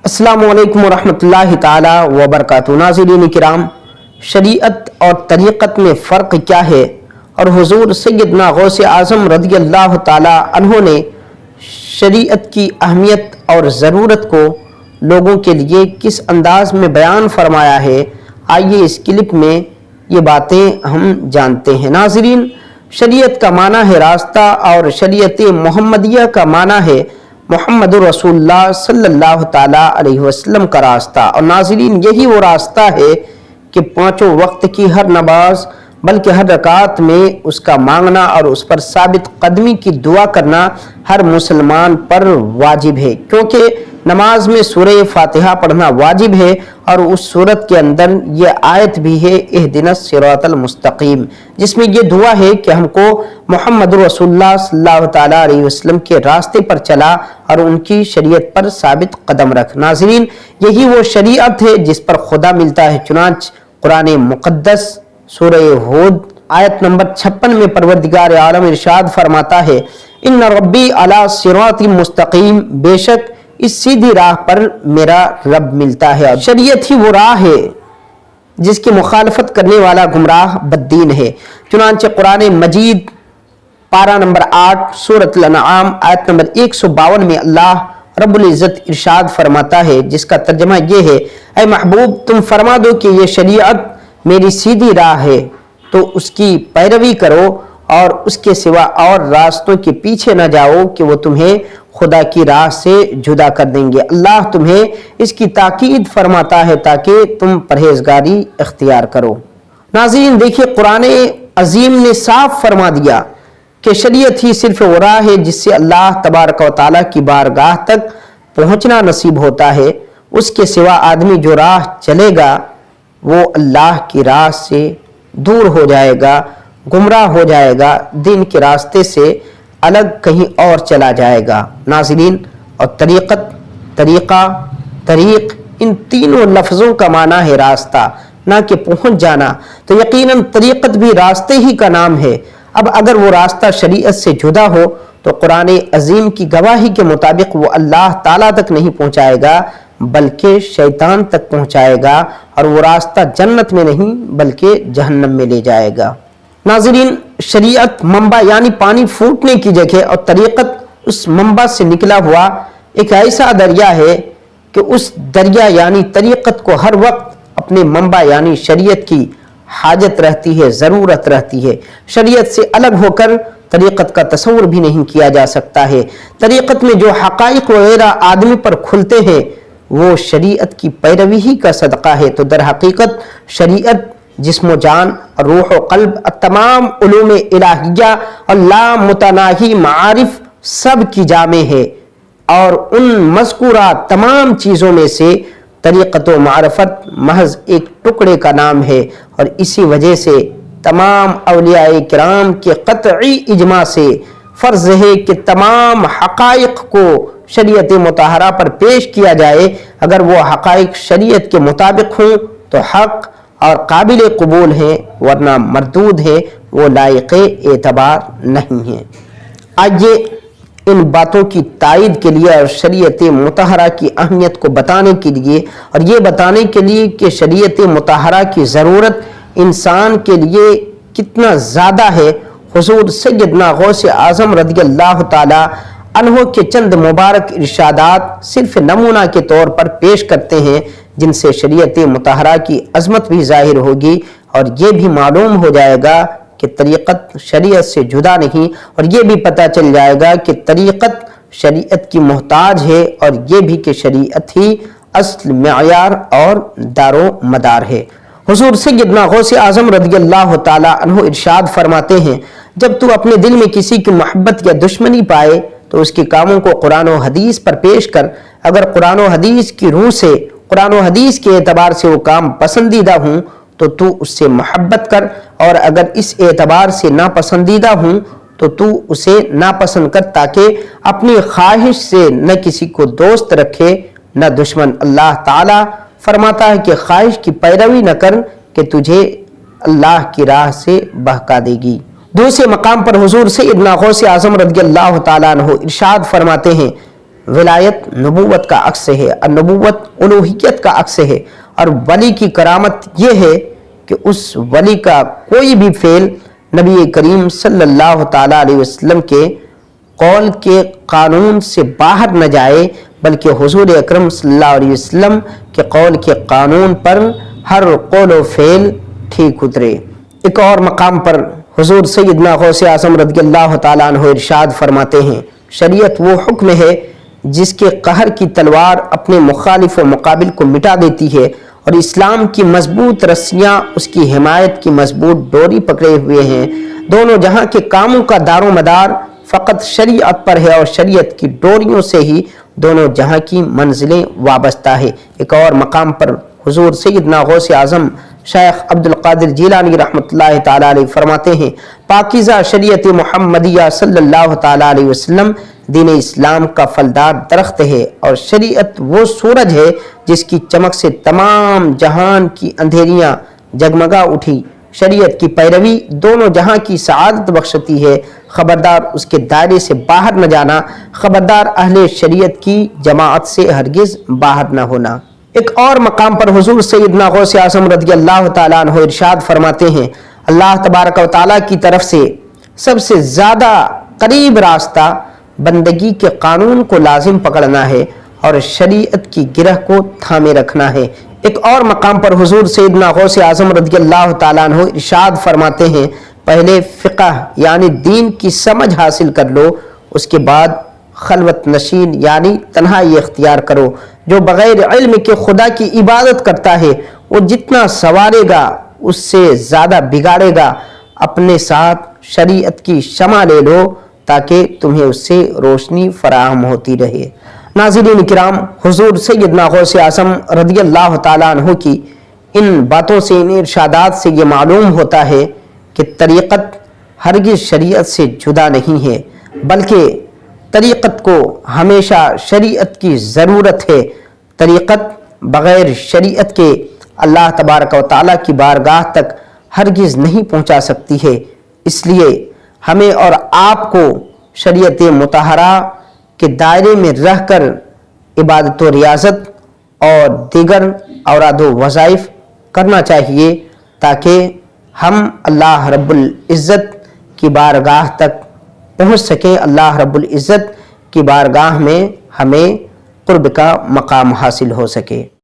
السلام علیکم ورحمۃ اللہ تعالی وبرکاتہ۔ ناظرین کرام، شریعت اور طریقت میں فرق کیا ہے اور حضور سیدنا غوث اعظم رضی اللہ تعالی عنہ نے شریعت کی اہمیت اور ضرورت کو لوگوں کے لیے کس انداز میں بیان فرمایا ہے، آئیے اس کلپ میں یہ باتیں ہم جانتے ہیں۔ ناظرین، شریعت کا معنی ہے راستہ اور شریعت محمدیہ کا معنی ہے محمد رسول اللہ صلی اللہ تعالیٰ علیہ وسلم کا راستہ۔ اور ناظرین، یہی وہ راستہ ہے کہ پانچوں وقت کی ہر نماز بلکہ ہر رکعت میں اس کا مانگنا اور اس پر ثابت قدمی کی دعا کرنا ہر مسلمان پر واجب ہے، کیونکہ نماز میں سورہ فاتحہ پڑھنا واجب ہے اور اس سورت کے اندر یہ آیت بھی ہے اہدنا الصراط المستقیم، جس میں یہ دعا ہے کہ ہم کو محمد رسول اللہ صلی اللہ تعالیٰ علیہ وسلم کے راستے پر چلا اور ان کی شریعت پر ثابت قدم رکھ۔ ناظرین، یہی وہ شریعت ہے جس پر خدا ملتا ہے، چنانچہ قرآن مقدس سورہ ہود آیت نمبر 56 میں پروردگار عالم ارشاد فرماتا ہے، ان ربی علی صراط مستقیم، بے شک اس سیدھی راہ پر میرا رب ملتا ہے۔ شریعت ہی وہ راہ ہے جس کی مخالفت کرنے والا گمراہ بددین ہے۔ چنانچہ قرآن مجید پارہ نمبر 8 سورۃ الانعام آیت نمبر 152 میں اللہ رب العزت ارشاد فرماتا ہے، جس کا ترجمہ یہ ہے، اے محبوب تم فرما دو کہ یہ شریعت میری سیدھی راہ ہے تو اس کی پیروی کرو اور اس کے سوا اور راستوں کے پیچھے نہ جاؤ کہ وہ تمہیں خدا کی راہ سے جدا کر دیں گے۔ اللہ تمہیں اس کی تاکید فرماتا ہے تاکہ تم پرہیزگاری اختیار کرو۔ ناظرین دیکھیے، قرآن عظیم نے صاف فرما دیا کہ شریعت ہی صرف وہ راہ ہے جس سے اللہ تبارک و تعالیٰ کی بارگاہ تک پہنچنا نصیب ہوتا ہے۔ اس کے سوا آدمی جو راہ چلے گا وہ اللہ کی راہ سے دور ہو جائے گا، گمراہ ہو جائے گا، دین کے راستے سے الگ کہیں اور چلا جائے گا۔ ناظرین، اور طریقت، طریقہ، طریق، ان تینوں لفظوں کا معنی ہے راستہ، نہ کہ پہنچ جانا، تو یقیناً طریقت بھی راستے ہی کا نام ہے۔ اب اگر وہ راستہ شریعت سے جدا ہو تو قرآن عظیم کی گواہی کے مطابق وہ اللہ تعالیٰ تک نہیں پہنچائے گا بلکہ شیطان تک پہنچائے گا، اور وہ راستہ جنت میں نہیں بلکہ جہنم میں لے جائے گا۔ ناظرین، شریعت منبع یعنی پانی پھوٹنے کی جگہ اور طریقت اس منبع سے نکلا ہوا ایک ایسا دریا ہے کہ اس دریا یعنی طریقت کو ہر وقت اپنے منبع یعنی شریعت کی حاجت رہتی ہے، ضرورت رہتی ہے۔ شریعت سے الگ ہو کر طریقت کا تصور بھی نہیں کیا جا سکتا ہے۔ طریقت میں جو حقائق وغیرہ آدمی پر کھلتے ہیں وہ شریعت کی پیروی ہی کا صدقہ ہے، تو در حقیقت شریعت جسم و جان، روح و قلب، تمام علوم الہیہ اور لامتناہی معارف سب کی جامع ہے، اور ان مذکورہ تمام چیزوں میں سے طریقت و معرفت محض ایک ٹکڑے کا نام ہے، اور اسی وجہ سے تمام اولیاء کرام کے قطعی اجماع سے فرض ہے کہ تمام حقائق کو شریعت مطہرہ پر پیش کیا جائے۔ اگر وہ حقائق شریعت کے مطابق ہوں تو حق اور قابل قبول ہیں، ورنہ مردود ہے، وہ لائق اعتبار نہیں ہیں۔ آئیے ان باتوں کی تائید کے لیے اور شریعت مطہرہ کی اہمیت کو بتانے کے لیے اور یہ بتانے کے لیے کہ شریعت مطہرہ کی ضرورت انسان کے لیے کتنا زیادہ ہے، حضور سیدنا غوث اعظم رضی اللہ تعالی عنہ کے چند مبارک ارشادات صرف نمونہ کے طور پر پیش کرتے ہیں، جن سے شریعت مطہرہ کی عظمت بھی ظاہر ہوگی اور یہ بھی معلوم ہو جائے گا کہ طریقت شریعت سے جدا نہیں، اور یہ بھی پتہ چل جائے گا کہ طریقت شریعت کی محتاج ہے، اور یہ بھی کہ شریعت ہی اصل معیار اور دار و مدار ہے۔ حضور سیدنا غوث اعظم رضی اللہ تعالی عنہ ارشاد فرماتے ہیں، جب تو اپنے دل میں کسی کی محبت یا دشمنی پائے تو اس کے کاموں کو قرآن و حدیث پر پیش کر، اگر قرآن و حدیث کی روح سے، قرآن و حدیث کے اعتبار سے وہ کام پسندیدہ ہوں تو اس سے محبت کر، اور اگر اس اعتبار سے ناپسندیدہ ہوں تو اسے ناپسند کر، تاکہ اپنی خواہش سے نہ کسی کو دوست رکھے نہ دشمن۔ اللہ تعالیٰ فرماتا ہے کہ خواہش کی پیروی نہ کر کہ تجھے اللہ کی راہ سے بہکا دے گی۔ دوسرے مقام پر حضور سیدنا غوث اعظم رضی اللہ تعالیٰ عنہ ارشاد فرماتے ہیں، ولایت نبوت کا عکس ہے اور نبوت الوہیت کا عکس ہے، اور ولی کی کرامت یہ ہے کہ اس ولی کا کوئی بھی فعل نبی کریم صلی اللہ تعالیٰ علیہ وسلم کے قول کے قانون سے باہر نہ جائے، بلکہ حضور اکرم صلی اللہ علیہ وسلم کے قول کے قانون پر ہر قول و فعل ٹھیک اترے۔ ایک اور مقام پر حضور سیدنا غوث اعظم رضی اللہ تعالیٰ عنہ ارشاد فرماتے ہیں، شریعت وہ حکم ہے جس کے قہر کی تلوار اپنے مخالف و مقابل کو مٹا دیتی ہے، اور اسلام کی مضبوط رسیاں اس کی حمایت کی مضبوط ڈوری پکڑے ہوئے ہیں۔ دونوں جہاں کے کاموں کا دار و مدار فقط شریعت پر ہے، اور شریعت کی ڈوریوں سے ہی دونوں جہاں کی منزلیں وابستہ ہے۔ ایک اور مقام پر حضور سیدنا غوث اعظم شیخ عبد القادر جیلانی رحمۃ اللہ تعالیٰ علیہ فرماتے ہیں، پاکیزہ شریعت محمدیہ صلی اللہ تعالیٰ علیہ وسلم دین اسلام کا پھلدار درخت ہے، اور شریعت وہ سورج ہے جس کی چمک سے تمام جہان کی اندھیریاں جگمگا اٹھی۔ شریعت کی پیروی دونوں جہاں کی سعادت بخشتی ہے، خبردار اس کے دائرے سے باہر نہ جانا، خبردار اہل شریعت کی جماعت سے ہرگز باہر نہ ہونا۔ ایک اور مقام پر حضور سیدنا غوث اعظم رضی اللہ تعالیٰ عنہ ارشاد فرماتے ہیں، اللہ تبارک و تعالیٰ کی طرف سے سب سے زیادہ قریب راستہ بندگی کے قانون کو لازم پکڑنا ہے اور شریعت کی گرہ کو تھامے رکھنا ہے۔ ایک اور مقام پر حضور سیدنا غوث اعظم رضی اللہ تعالیٰ عنہ ارشاد فرماتے ہیں، پہلے فقہ یعنی دین کی سمجھ حاصل کر لو، اس کے بعد خلوت نشین یعنی تنہائی اختیار کرو۔ جو بغیر علم کے خدا کی عبادت کرتا ہے، وہ جتنا سنوارے گا اس سے زیادہ بگاڑے گا۔ اپنے ساتھ شریعت کی شمع لے لو تاکہ تمہیں اس سے روشنی فراہم ہوتی رہے۔ ناظرین کرام، حضور سیدنا غوث اعظم رضی اللہ تعالیٰ عنہ کی ان باتوں سے، ان ارشادات سے یہ معلوم ہوتا ہے کہ طریقت ہرگز شریعت سے جدا نہیں ہے، بلکہ طریقت کو ہمیشہ شریعت کی ضرورت ہے۔ طریقت بغیر شریعت کے اللہ تبارک و تعالیٰ کی بارگاہ تک ہرگز نہیں پہنچا سکتی ہے۔ اس لیے ہمیں اور آپ کو شریعت مطہرہ کے دائرے میں رہ کر عبادت و ریاضت اور دیگر اوراد و وظائف کرنا چاہیے تاکہ ہم اللہ رب العزت کی بارگاہ تک پہنچ سکیں، اللہ رب العزت کی بارگاہ میں ہمیں قرب کا مقام حاصل ہو سکے۔